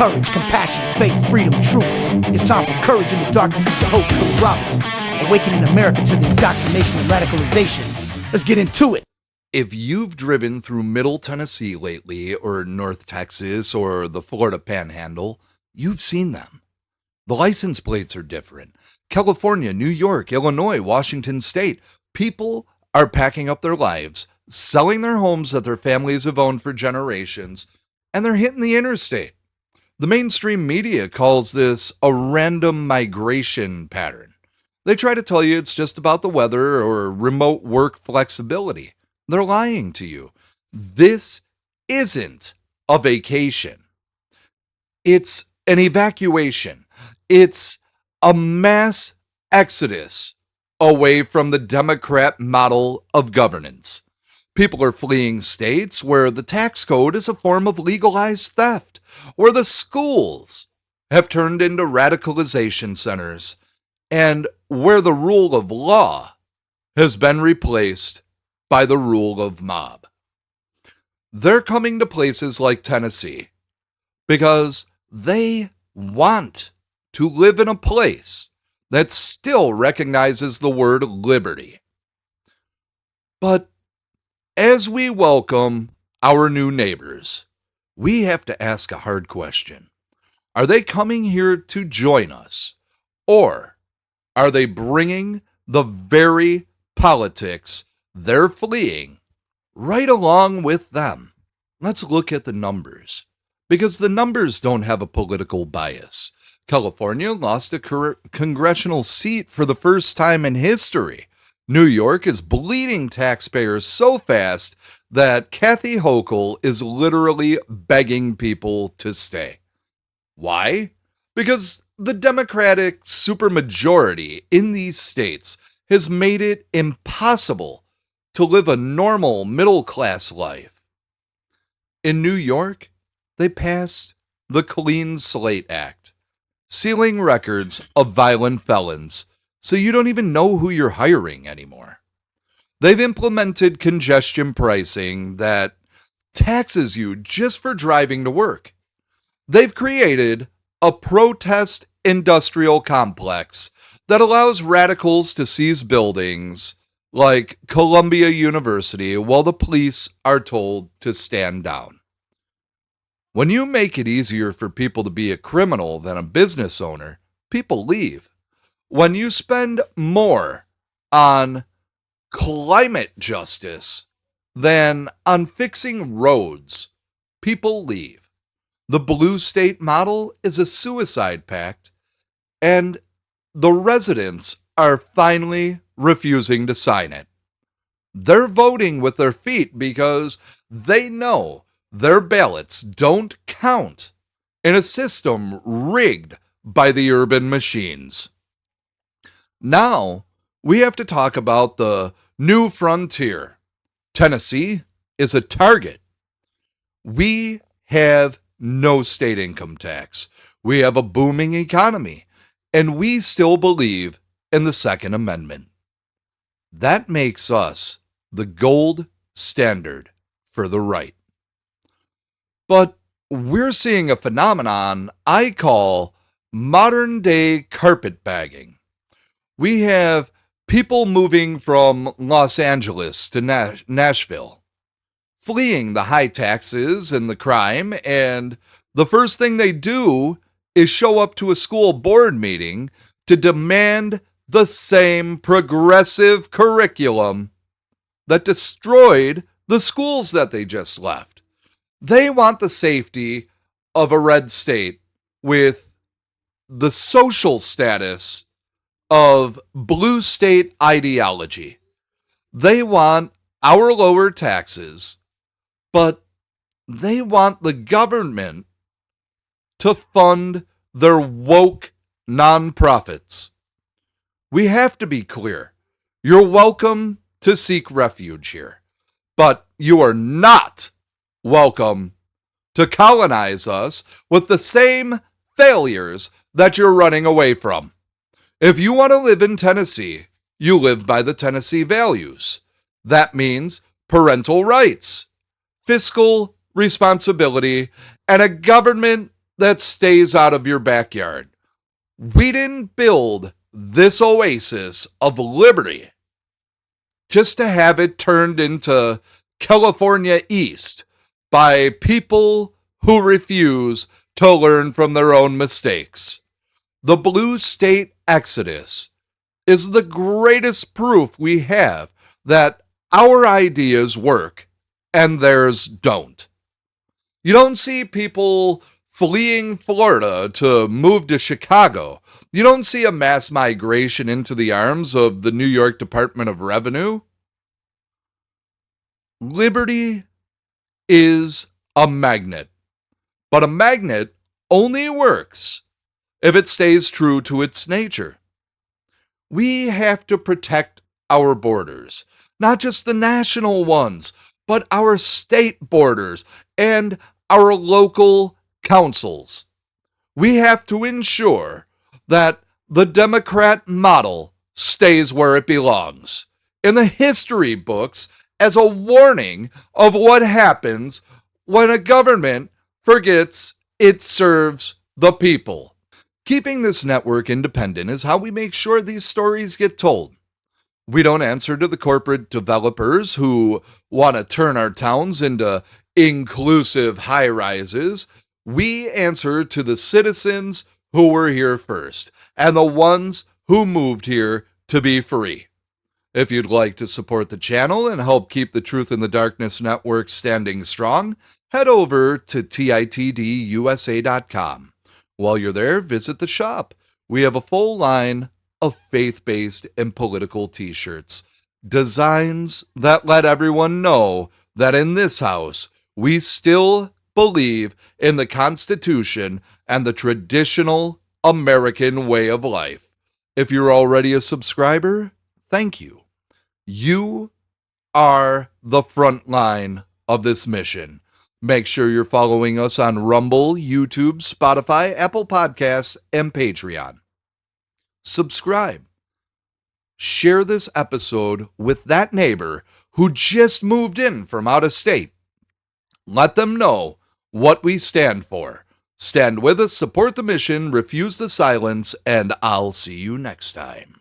Courage, compassion, faith, freedom, truth. It's time for Courage in the Darkness with the host, Philip Roberts. Awakening America to the indoctrination and radicalization. Let's get into it. If you've driven through Middle Tennessee lately, or North Texas, or the Florida Panhandle, you've seen them. The license plates are different. California, New York, Illinois, Washington State. People are packing up their lives, selling their homes that their families have owned for generations, and they're hitting the interstate. The mainstream media calls this a random migration pattern. They try to tell you it's just about the weather or remote work flexibility. They're lying to you. This isn't a vacation. It's an evacuation. It's a mass exodus away from the Democrat model of governance. People are fleeing states where the tax code is a form of legalized theft, where the schools have turned into radicalization centers, and where the rule of law has been replaced by the rule of mob. They're coming to places like Tennessee because they want to live in a place that still recognizes the word liberty. But as we welcome our new neighbors, we have to ask a hard question. Are they coming here to join us? Or are they bringing the very politics they're fleeing right along with them? Let's look at the numbers, because the numbers don't have a political bias. California lost a congressional seat for the first time in history. New York is bleeding taxpayers so fast that Kathy Hochul is literally begging people to stay. Why? Because the Democratic supermajority in these states has made it impossible to live a normal middle-class life. In New York, they passed the Clean Slate Act, sealing records of violent felons so you don't even know who you're hiring anymore. They've implemented congestion pricing that taxes you just for driving to work. They've created a protest industrial complex that allows radicals to seize buildings like Columbia University while the police are told to stand down. When you make it easier for people to be a criminal than a business owner, people leave. When you spend more on climate justice than on fixing roads, people leave. The blue state model is a suicide pact, and the residents are finally refusing to sign it. They're voting with their feet because they know their ballots don't count in a system rigged by the urban machines. Now, we have to talk about the new frontier. Tennessee is a target. We have no state income tax. We have a booming economy, and we still believe in the Second Amendment. That makes us the gold standard for the right. But we're seeing a phenomenon I call modern-day carpetbagging. We have people moving from Los Angeles to Nashville, fleeing the high taxes and the crime, and the first thing they do is show up to a school board meeting to demand the same progressive curriculum that destroyed the schools that they just left. They want the safety of a red state with the social status of blue state ideology. They want our lower taxes, but they want the government to fund their woke nonprofits. We have to be clear. You're welcome to seek refuge here, but you are not welcome to colonize us with the same failures that you're running away from. If you want to live in Tennessee, you live by the Tennessee values. That means parental rights, fiscal responsibility, and a government that stays out of your backyard. We didn't build this oasis of liberty just to have it turned into California East by people who refuse to learn from their own mistakes. The blue state exodus is the greatest proof we have that our ideas work and theirs don't. You don't see people fleeing Florida to move to Chicago. You don't see a mass migration into the arms of the New York Department of Revenue. Liberty is a magnet, but a magnet only works if it stays true to its nature. We have to protect our borders, not just the national ones, but our state borders and our local councils. We have to ensure that the Democrat model stays where it belongs, in the history books, as a warning of what happens when a government forgets it serves the people. Keeping this network independent is how we make sure these stories get told. We don't answer to the corporate developers who want to turn our towns into inclusive high-rises. We answer to the citizens who were here first and the ones who moved here to be free. If you'd like to support the channel and help keep the Truth in the Darkness Network standing strong, head over to titdusa.com. While you're there, visit the shop. We have a full line of faith-based and political t-shirts. Designs that let everyone know that in this house, we still believe in the Constitution and the traditional American way of life. If you're already a subscriber, thank you. You are the front line of this mission. Make sure you're following us on Rumble, YouTube, Spotify, Apple Podcasts, and Patreon. Subscribe. Share this episode with that neighbor who just moved in from out of state. Let them know what we stand for. Stand with us, support the mission, refuse the silence, and I'll see you next time.